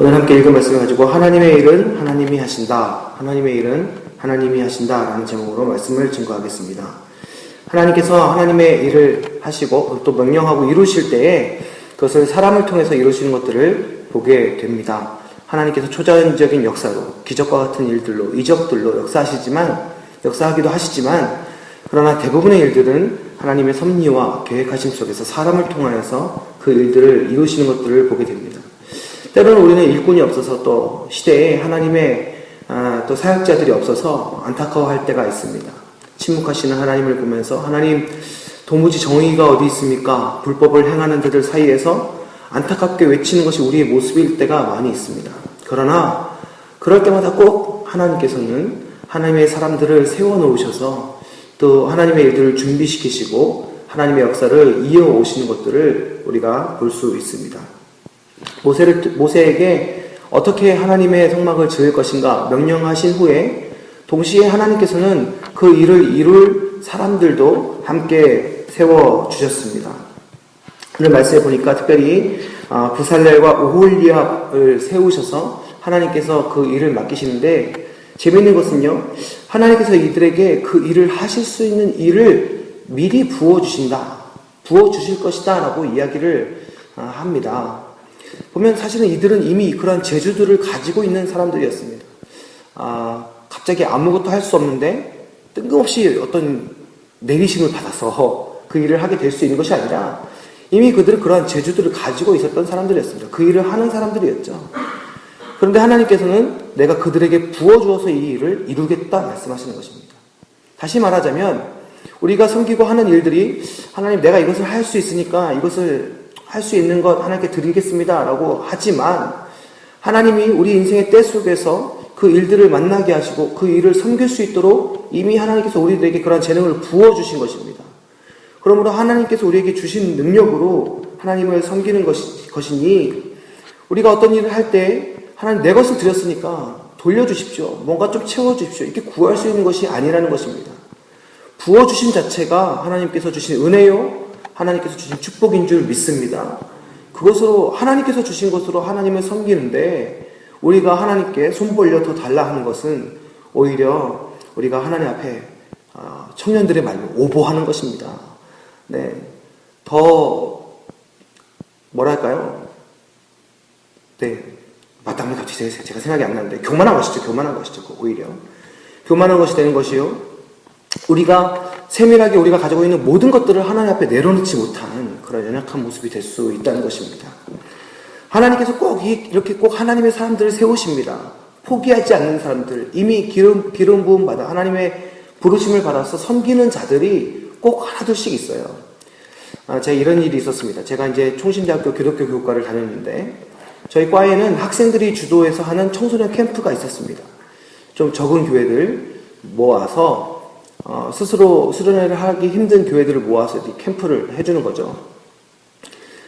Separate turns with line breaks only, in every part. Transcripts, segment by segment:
오늘 함께 읽은 말씀을 가지고 하나님의 일은 하나님이 하신다. 하나님의 일은 하나님이 하신다. 라는 제목으로 말씀을 증거하겠습니다. 하나님께서 하나님의 일을 하시고 또 명령하고 이루실 때에 그것을 사람을 통해서 이루시는 것들을 보게 됩니다. 하나님께서 초자연적인 역사로 기적과 같은 일들로 이적들로 역사하기도 하시지만 그러나 대부분의 일들은 하나님의 섭리와 계획하심 속에서 사람을 통하여서 그 일들을 이루시는 것들을 보게 됩니다. 때로는 우리는 일꾼이 없어서 또 시대에 하나님의 또 사역자들이 없어서 안타까워할 때가 있습니다. 침묵하시는 하나님을 보면서 하나님 도무지 정의가 어디 있습니까? 불법을 행하는 자들 사이에서 안타깝게 외치는 것이 우리의 모습일 때가 많이 있습니다. 그러나 그럴 때마다 꼭 하나님께서는 하나님의 사람들을 세워놓으셔서 또 하나님의 일들을 준비시키시고 하나님의 역사를 이어오시는 것들을 우리가 볼 수 있습니다. 모세에게 어떻게 하나님의 성막을 지을 것인가 명령하신 후에 동시에 하나님께서는 그 일을 이룰 사람들도 함께 세워주셨습니다. 오늘 말씀에 보니까 특별히 부살렐과 오홀리압을 세우셔서 하나님께서 그 일을 맡기시는데 재미있는 것은요, 하나님께서 이들에게 그 일을 하실 수 있는 일을 미리 부어주실 것이다 라고 이야기를 합니다. 보면 사실은 이들은 이미 그러한 재주들을 가지고 있는 사람들이었습니다. 갑자기 아무것도 할 수 없는데 뜬금없이 어떤 내리심을 받아서 그 일을 하게 될 수 있는 것이 아니라 이미 그들은 그러한 재주들을 가지고 있었던 사람들이었습니다. 그 일을 하는 사람들이었죠. 그런데 하나님께서는 내가 그들에게 부어주어서 이 일을 이루겠다 말씀하시는 것입니다. 다시 말하자면 우리가 섬기고 하는 일들이 하나님 내가 이것을 할 수 있으니까 이것을 할 수 있는 것 하나님께 드리겠습니다 라고 하지만 하나님이 우리 인생의 때 속에서 그 일들을 만나게 하시고 그 일을 섬길 수 있도록 이미 하나님께서 우리들에게 그런 재능을 부어주신 것입니다. 그러므로 하나님께서 우리에게 주신 능력으로 하나님을 섬기는 것이니 우리가 어떤 일을 할 때 하나님 내 것을 드렸으니까 돌려주십시오. 뭔가 좀 채워주십시오. 이렇게 구할 수 있는 것이 아니라는 것입니다. 부어주신 자체가 하나님께서 주신 은혜요. 하나님께서 주신 축복인 줄 믿습니다. 그것으로 하나님께서 주신 것으로 하나님을 섬기는데 우리가 하나님께 손 벌려 더 달라 하는 것은 오히려 우리가 하나님 앞에 청년들의 말로 오보하는 것입니다. 네, 더 뭐랄까요? 네, 마땅히 갑자기 제가 생각이 안 나는데 교만한 것이죠. 오히려 교만한 것이 되는 것이요. 우리가 세밀하게 우리가 가지고 있는 모든 것들을 하나님 앞에 내려놓지 못한 그런 연약한 모습이 될 수 있다는 것입니다. 하나님께서 이렇게 꼭 하나님의 사람들을 세우십니다. 포기하지 않는 사람들, 이미 기름 부음 받아 하나님의 부르심을 받아서 섬기는 자들이 꼭 하나둘씩 있어요. 제가 이런 일이 있었습니다. 제가 이제 총신대학교 기독교 교육과를 다녔는데 저희 과에는 학생들이 주도해서 하는 청소년 캠프가 있었습니다. 좀 적은 교회들 모아서 스스로 수련회를 하기 힘든 교회들을 모아서 이렇게 캠프를 해주는 거죠.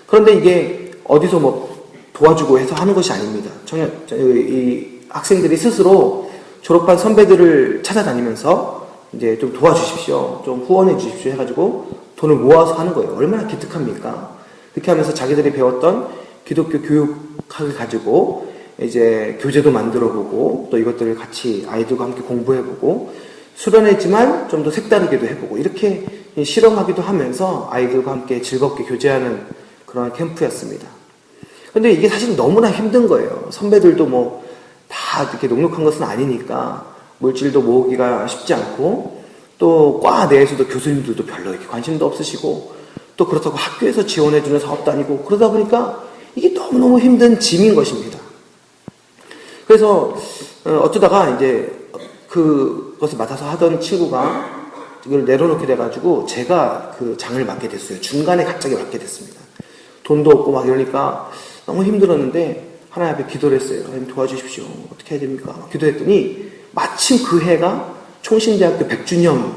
그런데 이게 어디서 도와주고 해서 하는 것이 아닙니다. 이 학생들이 스스로 졸업한 선배들을 찾아다니면서 이제 좀 도와주십시오, 좀 후원해 주십시오 해가지고 돈을 모아서 하는 거예요. 얼마나 기특합니까? 그렇게 하면서 자기들이 배웠던 기독교 교육학을 가지고 이제 교재도 만들어보고 또 이것들을 같이 아이들과 함께 공부해보고 수련회지만 좀 더 색다르게도 해보고 이렇게 실험하기도 하면서 아이들과 함께 즐겁게 교제하는 그런 캠프였습니다. 근데 이게 사실 너무나 힘든 거예요. 선배들도 다 이렇게 넉넉한 것은 아니니까 물질도 모으기가 쉽지 않고 또 과 내에서도 교수님들도 별로 이렇게 관심도 없으시고 또 그렇다고 학교에서 지원해주는 사업도 아니고 그러다 보니까 이게 너무너무 힘든 짐인 것입니다. 그래서 어쩌다가 이제 그것을 맡아서 하던 친구가 이걸 내려놓게 돼가지고 제가 그 장을 맡게 됐어요. 중간에 갑자기 맡게 됐습니다. 돈도 없고 이러니까 너무 힘들었는데 하나님 앞에 기도를 했어요. 하나님 도와주십시오. 어떻게 해야 됩니까? 기도했더니 마침 그 해가 총신대학교 100주년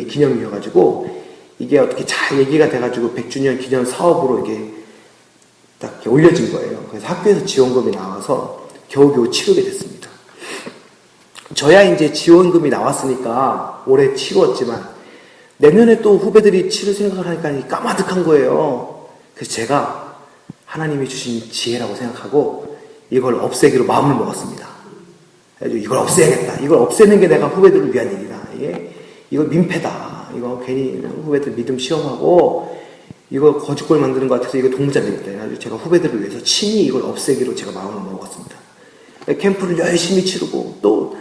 기념이어가지고 이게 어떻게 잘 얘기가 돼가지고 100주년 기념 사업으로 이게 딱 이렇게 올려진 거예요. 그래서 학교에서 지원금이 나와서 겨우겨우 치르게 됐습니다. 저야 이제 지원금이 나왔으니까 올해 치루었지만 내년에 또 후배들이 치를 생각을 하니까 까마득한 거예요. 그래서 제가 하나님이 주신 지혜라고 생각하고 이걸 없애기로 마음을 먹었습니다. 이걸 없애야겠다. 이걸 없애는 게 내가 후배들을 위한 일이다. 이거 민폐다. 이거 괜히 후배들 믿음 시험하고 이거 거짓골 만드는 것 같아서 이거 동무자 되겠다. 아주 제가 후배들을 위해서 친히 이걸 없애기로 제가 마음을 먹었습니다. 캠프를 열심히 치르고 또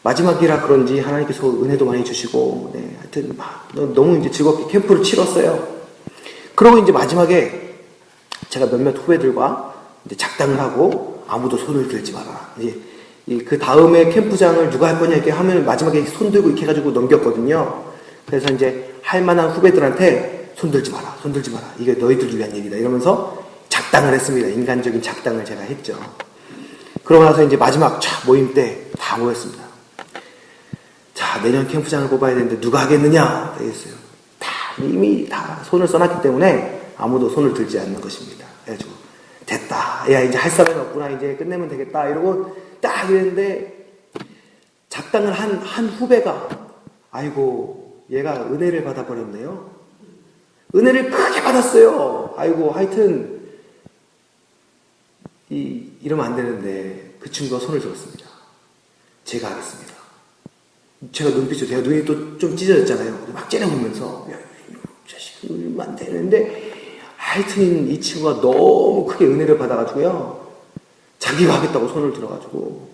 마지막이라 그런지 하나님께서 은혜도 많이 주시고, 하여튼 너무 이제 즐겁게 캠프를 치렀어요. 그러고 이제 마지막에 제가 몇몇 후배들과 이제 작당을 하고 아무도 손을 들지 마라. 이제 그 다음에 캠프장을 누가 할 거냐 이렇게 하면 마지막에 손 들고 이렇게 해가지고 넘겼거든요. 그래서 이제 할 만한 후배들한테 손 들지 마라, 손 들지 마라. 이게 너희들을 위한 일이다. 이러면서 작당을 했습니다. 인간적인 작당을 제가 했죠. 그러고 나서 이제 마지막 모임 때 다 모였습니다. 자, 내년 캠프장을 뽑아야 되는데 누가 하겠느냐? 되겠어요. 이미 다 손을 써놨기 때문에 아무도 손을 들지 않는 것입니다. 그래가지고 됐다. 야, 이제 할 사람이 없구나. 이제 끝내면 되겠다. 이러고 딱 이랬는데 작당을 한 후배가 아이고 얘가 은혜를 받아버렸네요. 은혜를 크게 받았어요. 아이고 하여튼 이러면 안 되는데 그 친구가 손을 들었습니다. 제가 하겠습니다. 제가 제가 눈이 또 좀 찢어졌잖아요. 막 째려보면서 야, 이 자식 이러면 안 되는데 하여튼 이 친구가 너무 크게 은혜를 받아가지고요. 자기가 하겠다고 손을 들어가지고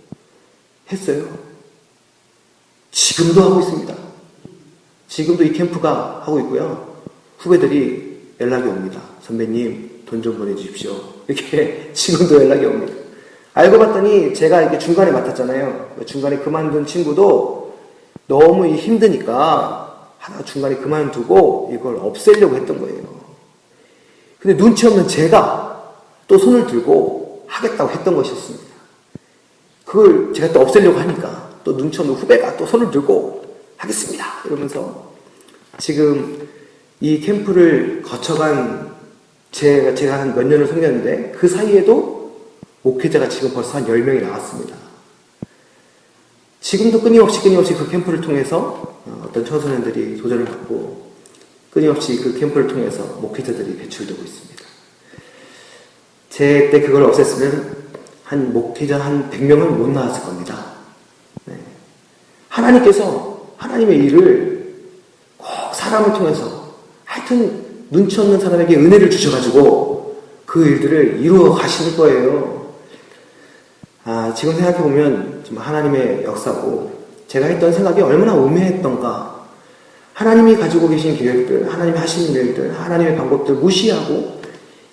했어요. 지금도 하고 있습니다. 지금도 이 캠프가 하고 있고요. 후배들이 연락이 옵니다. 선배님 돈 좀 보내주십시오. 이렇게 지금도 연락이 옵니다. 알고 봤더니 제가 이렇게 중간에 맡았잖아요. 중간에 그만둔 친구도 너무 힘드니까 하나 중간에 그만두고 이걸 없애려고 했던 거예요. 근데 눈치 없는 제가 또 손을 들고 하겠다고 했던 것이었습니다. 그걸 제가 또 없애려고 하니까 또 눈치 없는 후배가 또 손을 들고 하겠습니다. 이러면서 지금 이 캠프를 거쳐간 제가 한 몇 년을 섬겼는데 그 사이에도 목회자가 지금 벌써 한 10명이 나왔습니다. 지금도 끊임없이 그 캠프를 통해서 어떤 청소년들이 도전을 받고 끊임없이 그 캠프를 통해서 목회자들이 배출되고 있습니다. 제 때 그걸 없앴으면 한 목회자 한 100명은 못 나왔을 겁니다. 하나님께서 하나님의 일을 꼭 사람을 통해서 하여튼 눈치 없는 사람에게 은혜를 주셔가지고 그 일들을 이루어 가시는 거예요. 지금 생각해보면 정말 하나님의 역사고 제가 했던 생각이 얼마나 우매했던가. 하나님이 가지고 계신 계획들, 하나님이 하시는 일들, 하나님의 방법들 무시하고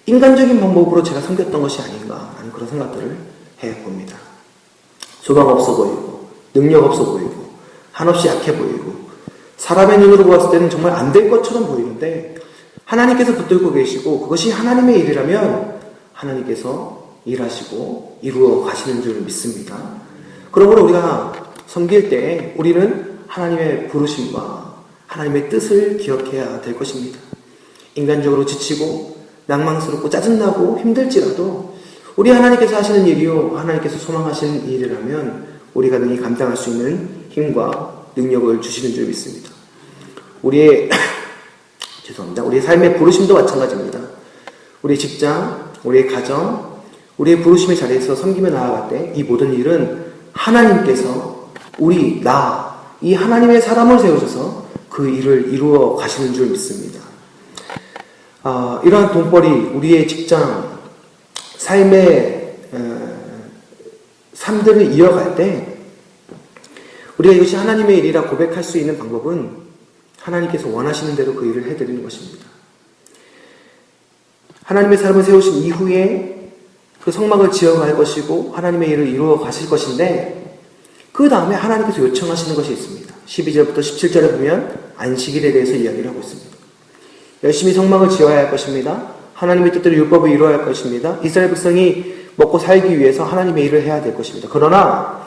인간적인 방법으로 제가 섬겼던 것이 아닌가 하는 그런 생각들을 해봅니다. 소망 없어 보이고 능력 없어 보이고 한없이 약해 보이고 사람의 눈으로 보았을 때는 정말 안 될 것처럼 보이는데 하나님께서 붙들고 계시고 그것이 하나님의 일이라면 하나님께서 일하시고 이루어 가시는 줄 믿습니다. 그러므로 우리가 섬길 때 우리는 하나님의 부르심과 하나님의 뜻을 기억해야 될 것입니다. 인간적으로 지치고 낭망스럽고 짜증나고 힘들지라도 우리 하나님께서 하시는 일이요 하나님께서 소망하시는 일이라면 우리가 능히 감당할 수 있는 힘과 능력을 주시는 줄 믿습니다. 우리의 삶의 부르심도 마찬가지입니다. 우리의 직장, 우리의 가정, 우리의 부르심의 자리에서 섬기며 나아갈 때 이 모든 일은 하나님께서 이 하나님의 사람을 세우셔서 그 일을 이루어 가시는 줄 믿습니다. 이러한 돈벌이, 우리의 직장, 삶의 삶들을 이어갈 때 우리가 이것이 하나님의 일이라 고백할 수 있는 방법은 하나님께서 원하시는 대로 그 일을 해드리는 것입니다. 하나님의 사람을 세우신 이후에 그 성막을 지어갈 것이고 하나님의 일을 이루어 가실 것인데 그 다음에 하나님께서 요청하시는 것이 있습니다. 12절부터 17절에 보면 안식일에 대해서 이야기를 하고 있습니다. 열심히 성막을 지어야 할 것입니다. 하나님의 뜻대로 율법을 이루어야 할 것입니다. 이스라엘 백성이 먹고 살기 위해서 하나님의 일을 해야 될 것입니다. 그러나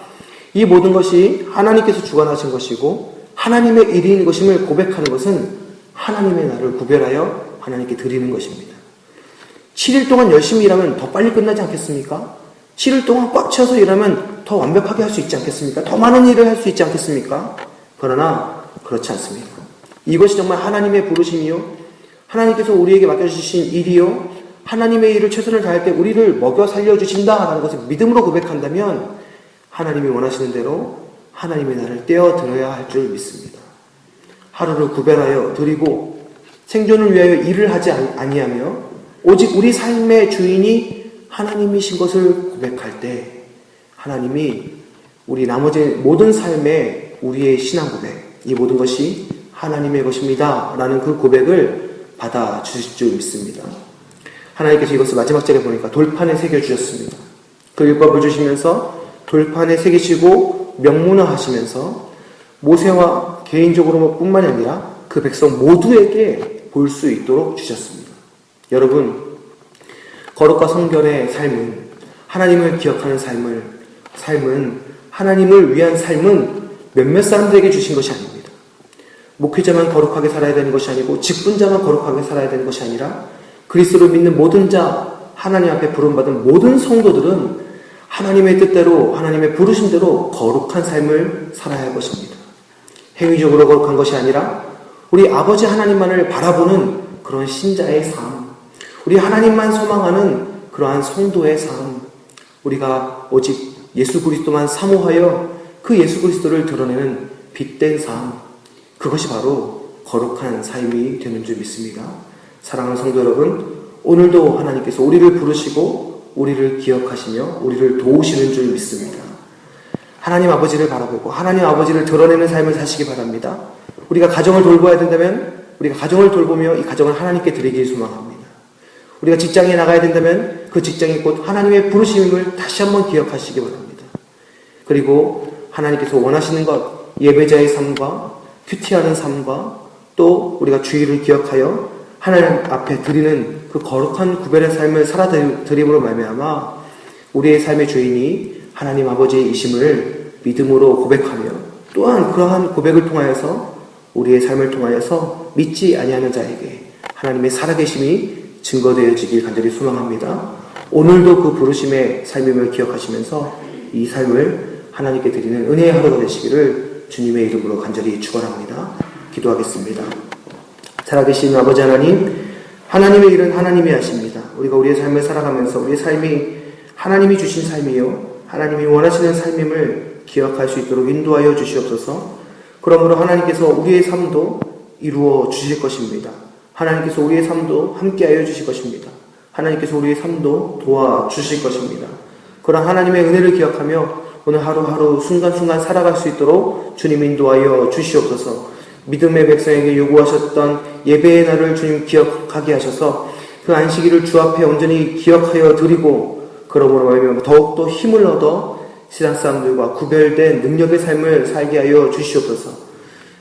이 모든 것이 하나님께서 주관하신 것이고 하나님의 일인 것임을 고백하는 것은 하나님의 날을 구별하여 하나님께 드리는 것입니다. 7일 동안 열심히 일하면 더 빨리 끝나지 않겠습니까? 7일 동안 꽉 채워서 일하면 더 완벽하게 할 수 있지 않겠습니까? 더 많은 일을 할 수 있지 않겠습니까? 그러나 그렇지 않습니다. 이것이 정말 하나님의 부르심이요 하나님께서 우리에게 맡겨주신 일이요 하나님의 일을 최선을 다할 때 우리를 먹여 살려주신다라는 것을 믿음으로 고백한다면 하나님이 원하시는 대로 하나님의 날을 떼어들어야 할 줄 믿습니다. 하루를 구별하여 드리고 생존을 위하여 일을 하지 아니하며 오직 우리 삶의 주인이 하나님이신 것을 고백할 때 하나님이 우리 나머지 모든 삶에 우리의 신앙 고백, 이 모든 것이 하나님의 것입니다 라는 그 고백을 받아주실 줄 믿습니다. 하나님께서 이것을 마지막 절에 보니까 돌판에 새겨주셨습니다. 그 율법을 주시면서 돌판에 새기시고 명문화하시면서 모세와 개인적으로 뿐만이 아니라 그 백성 모두에게 볼 수 있도록 주셨습니다. 여러분, 거룩과 성결의 삶은, 하나님을 기억하는 삶은 하나님을 위한 삶은 몇몇 사람들에게 주신 것이 아닙니다. 목회자만 거룩하게 살아야 되는 것이 아니고 직분자만 거룩하게 살아야 되는 것이 아니라 그리스도를 믿는 모든 자, 하나님 앞에 부름받은 모든 성도들은 하나님의 뜻대로, 하나님의 부르심대로 거룩한 삶을 살아야 할 것입니다. 행위적으로 거룩한 것이 아니라 우리 아버지 하나님만을 바라보는 그런 신자의 삶, 우리 하나님만 소망하는 그러한 성도의 삶, 우리가 오직 예수 그리스도만 사모하여 그 예수 그리스도를 드러내는 빛된 삶, 그것이 바로 거룩한 삶이 되는 줄 믿습니다. 사랑하는 성도 여러분, 오늘도 하나님께서 우리를 부르시고 우리를 기억하시며 우리를 도우시는 줄 믿습니다. 하나님 아버지를 바라보고 하나님 아버지를 드러내는 삶을 사시기 바랍니다. 우리가 가정을 돌봐야 된다면 우리가 가정을 돌보며 이 가정을 하나님께 드리길 소망합니다. 우리가 직장에 나가야 된다면 그 직장이 곧 하나님의 부르심을 다시 한번 기억하시기 바랍니다. 그리고 하나님께서 원하시는 것, 예배자의 삶과 큐티하는 삶과 또 우리가 주의를 기억하여 하나님 앞에 드리는 그 거룩한 구별의 삶을 살아드림으로 말미암아 우리의 삶의 주인이 하나님 아버지이심을 믿음으로 고백하며 또한 그러한 고백을 통하여서 우리의 삶을 통하여서 믿지 아니하는 자에게 하나님의 살아계심이 증거되어지길 간절히 소망합니다. 오늘도 그 부르심의 삶임을 기억하시면서 이 삶을 하나님께 드리는 은혜의 하루가 되시기를 주님의 이름으로 간절히 축원합니다. 기도하겠습니다. 살아계신 아버지 하나님, 하나님의 일은 하나님이 하십니다. 우리가 우리의 삶을 살아가면서 우리의 삶이 하나님이 주신 삶이요 하나님이 원하시는 삶임을 기억할 수 있도록 인도하여 주시옵소서. 그러므로 하나님께서 우리의 삶도 이루어 주실 것입니다. 하나님께서 우리의 삶도 함께하여 주실 것입니다. 하나님께서 우리의 삶도 도와주실 것입니다. 그런 하나님의 은혜를 기억하며 오늘 하루하루 순간순간 살아갈 수 있도록 주님 인도하여 주시옵소서. 믿음의 백성에게 요구하셨던 예배의 날을 주님 기억하게 하셔서 그 안식일을 주 앞에 온전히 기억하여 드리고 그러므로 말미암아 더욱더 힘을 얻어 세상 사람들과 구별된 능력의 삶을 살게 하여 주시옵소서.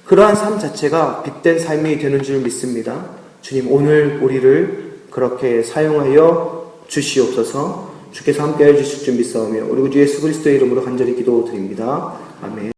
그러한 삶 자체가 빛된 삶이 되는 줄 믿습니다. 주님, 오늘 우리를 그렇게 사용하여 주시옵소서. 주께서 함께해 주실 줄 믿사오며 우리 구 주 예수 그리스도의 이름으로 간절히 기도드립니다. 아멘.